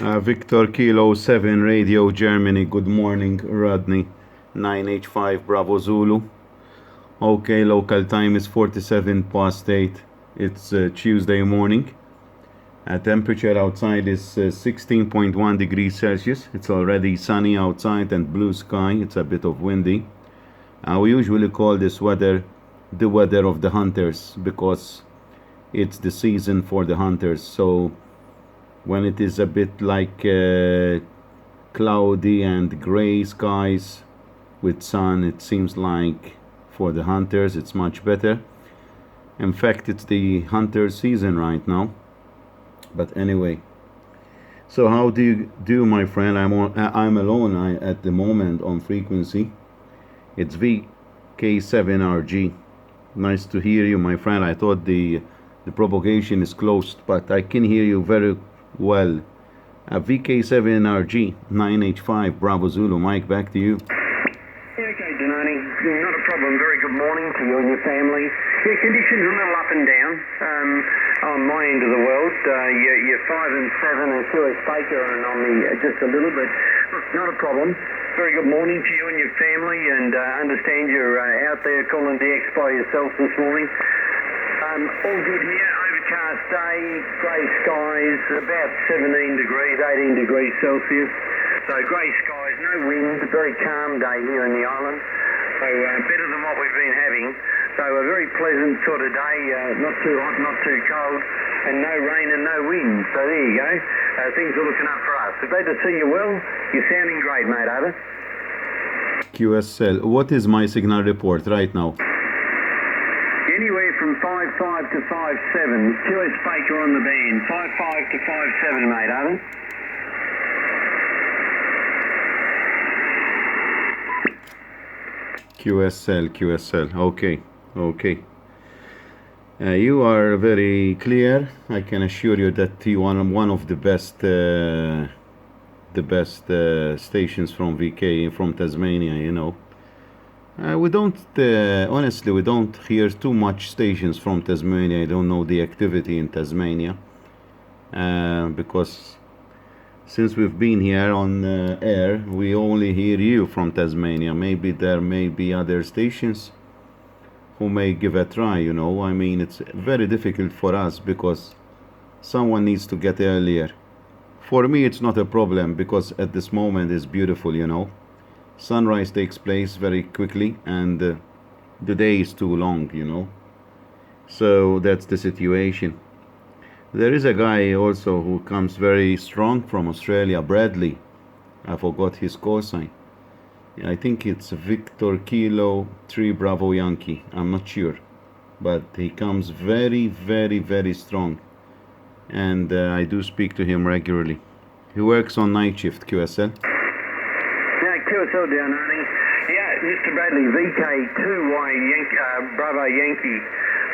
Victor Kilo 7 Radio Germany, good morning. Rodney 9H5 Bravo Zulu. Okay, local time is 47 past 8. It's Tuesday morning. Temperature outside is 16.1 degrees Celsius. It's already sunny outside and blue sky. It's a bit of windy. We usually call this weather the weather of the hunters because it's the season for the hunters. So when it is a bit like cloudy and gray skies with sun, it seems like for the hunters it's much better. In fact, it's the hunter season right now. But anyway, so how do you do, my friend? I'm alone at the moment on frequency. It's VK7RG. Nice to hear you, my friend. I thought the propagation is closed, but I can hear you very well. VK7RG 9H5 Bravo Zulu. Mike, back to you. Okay, Denani, not a problem. Very good morning to you and your family. Yeah, conditions are a little up and down on my end of the world. You're 5 and 7 and QS Baker and on me just a little, but look, not a problem. Very good morning to you and your family, and understand you're out there calling DX by yourself this morning. All good here, overcast day, grey skies, about 17 degrees, 18 degrees Celsius. So grey skies, no wind, very calm day here in the island. So better than what we've been having. So a very pleasant sort of day, not too hot, not too cold, and no rain and no wind. So there you go. Things are looking up for us. So glad to see you well. You're sounding great, mate, over. QSL, what is my signal report right now? Anywhere from 5.5 to 5.7. QS Baker on the band. 5.5 to 5.7, mate, over. QSL, okay. You are very clear. I can assure you that you are one of the best stations from VK, from Tasmania, you know. We don't, honestly, we don't hear too much stations from Tasmania. I don't know the activity in Tasmania because since we've been here on air, we only hear you from Tasmania. Maybe there may be other stations who may give a try, you know. I mean, it's very difficult for us because someone needs to get earlier. For me, it's not a problem because at this moment it's beautiful, you know. Sunrise takes place very quickly and the day is too long, you know. So that's the situation. There is a guy also who comes very strong from Australia, Bradley. I forgot his call sign. I think it's Victor Kilo 3 Bravo Yankee. I'm not sure. But he comes very, very, very strong. And I do speak to him regularly. He works on night shift, QSL. Yeah, QSL down, honey. Yeah, Mr. Bradley, VK2Y Bravo Yankee.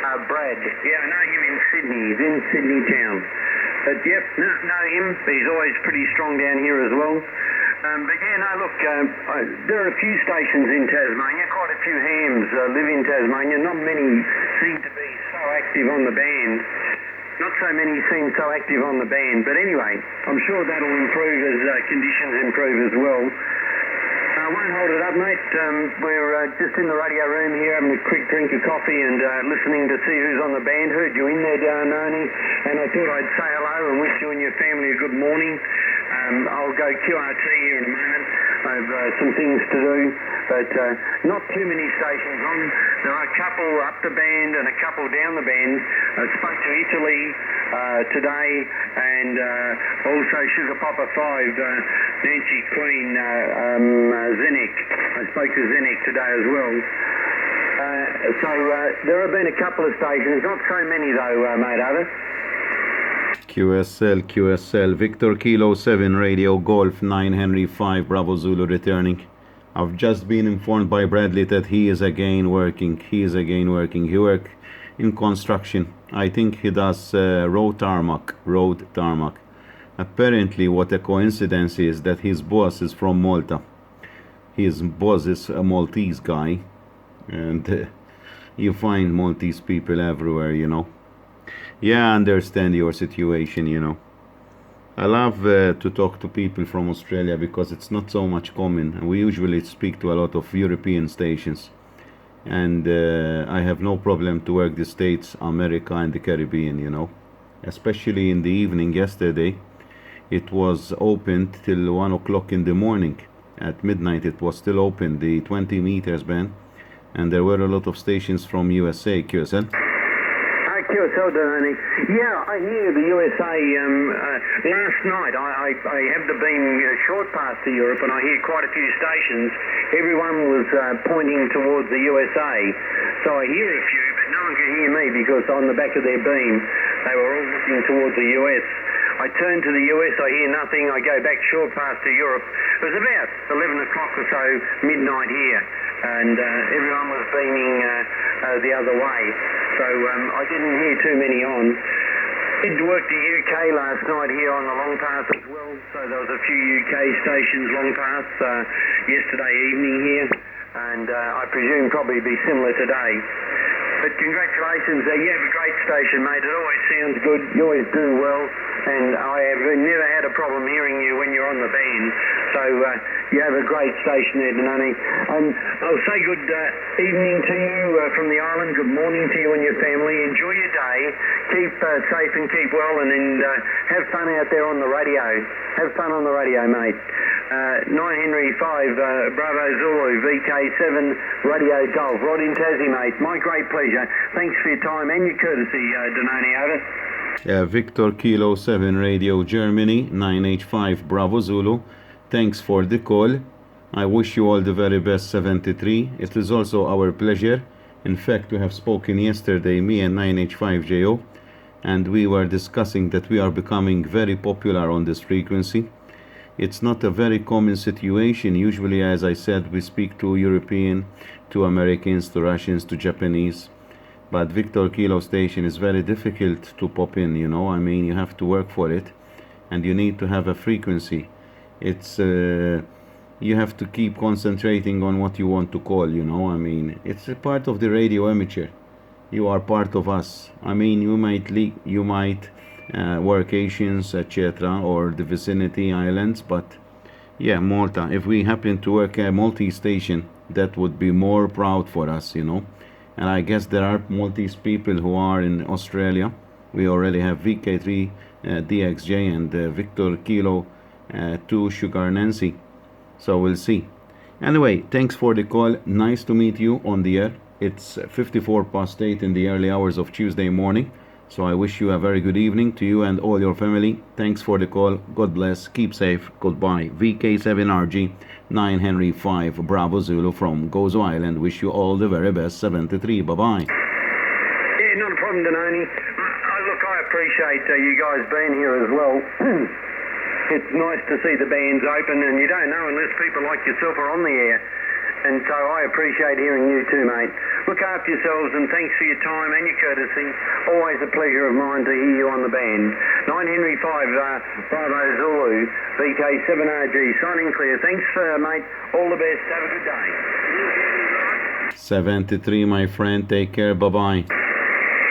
Brad. Yeah, I know him in Sydney. He's in Sydney town. But yep, know him. He's always pretty strong down here as well. But yeah, no, look, there are a few stations in Tasmania, quite a few hams live in Tasmania. Not many seem to be so active on the band. Not so many seem so active on the band. But anyway, I'm sure that'll improve as conditions improve as well. I won't hold it up, mate. We're just in the radio room here having a quick drink of coffee and listening to see who's on the band. Heard you in there, Darnani, and I thought I'd say hello and wish you and your family a good morning. I'll go QRT here in a moment. I've some things to do, but not too many stations on. There are a couple up the band and a couple down the band. I spoke to Italy today and also Sugar Papa 5, Nancy Queen, Zenek. I spoke to Zenek today as well. So there have been a couple of stations, not so many though, mate, are there? QSL, Victor Kilo 7 Radio Golf 9 Henry 5 Bravo Zulu returning. I've just been informed by Bradley that he is again working. He works in construction. I think he does road tarmac. Apparently what a coincidence is that his boss is from Malta. His boss is a Maltese guy, and you find Maltese people everywhere, you know. Yeah, I understand your situation, you know. I love to talk to people from Australia because it's not so much common, and we usually speak to a lot of European stations. And I have no problem to work the States, America, and the Caribbean, you know. Especially in the evening yesterday, it was opened till 1 o'clock in the morning. At midnight, it was still open, the 20 meters band, and there were a lot of stations from USA, QSL. QSL, Delaney. Yeah, I hear the USA. Last night, I have the beam short pass to Europe, and I hear quite a few stations. Everyone was pointing towards the USA. So I hear a few, but no one could hear me because on the back of their beam, they were all looking towards the US. I turn to the US, I hear nothing, I go back short pass to Europe. It was about 11 o'clock or so, midnight here, and everyone was beaming the other way. So I didn't hear too many on. Did work the UK last night here on the long pass as well, so there was a few UK stations long pass yesterday evening here, and I presume probably be similar today. But congratulations, you have a great station, mate. It always sounds good, you always do well, and I have never had a problem hearing you when you're on the band. So you have a great station there, Denani. I'll say good evening to you from the island, good morning to you and your family. Enjoy your day, keep safe and keep well, and have fun out there on the radio. Have fun on the radio, mate. 9 Henry 5, Bravo Zulu, VK7 Radio Golf. Rod in Tassie, mate. My great pleasure. Thanks for your time and your courtesy, Denani, over. Victor Kilo 7 Radio Germany, 9H5 Bravo Zulu. Thanks for the call. I wish you all the very best, 73. It is also our pleasure. In fact, we have spoken yesterday, me and 9H5JO, and we were discussing that we are becoming very popular on this frequency. It's not a very common situation. Usually, as I said, we speak to European, to Americans, to Russians, to Japanese. But Victor Kilo station is very difficult to pop in, you know. I mean, you have to work for it, and you need to have a frequency. It's you have to keep concentrating on what you want to call, you know. I mean, it's a part of the radio amateur. You are part of us. I mean, you might work Asians, etc., or the vicinity islands, but yeah, Malta. If we happen to work a multi-station, that would be more proud for us, you know. And I guess there are Maltese people who are in Australia. We already have VK3 DXJ and Victor Kilo 2 Sugar Nancy. So we'll see. Anyway, thanks for the call. Nice to meet you on the air. It's 54 past 8 in the early hours of Tuesday morning. So I wish you a very good evening to you and all your family. Thanks for the call. God bless. Keep safe. Goodbye. VK7RG 9 Henry 5 Bravo Zulu from Gozo Island. Wish you all the very best. 73. Bye-bye. Yeah, not a problem, Denani. Look, I appreciate you guys being here as well. It's nice to see the bands open, and you don't know unless people like yourself are on the air. And so I appreciate hearing you too, mate. Look after yourselves, and thanks for your time and your courtesy. Always a pleasure of mine to hear you on the band. 9 Henry 5 Bravo Zulu, VK7RG, signing clear. Thanks, mate. All the best. Have a good day. 73, my friend. Take care. Bye-bye.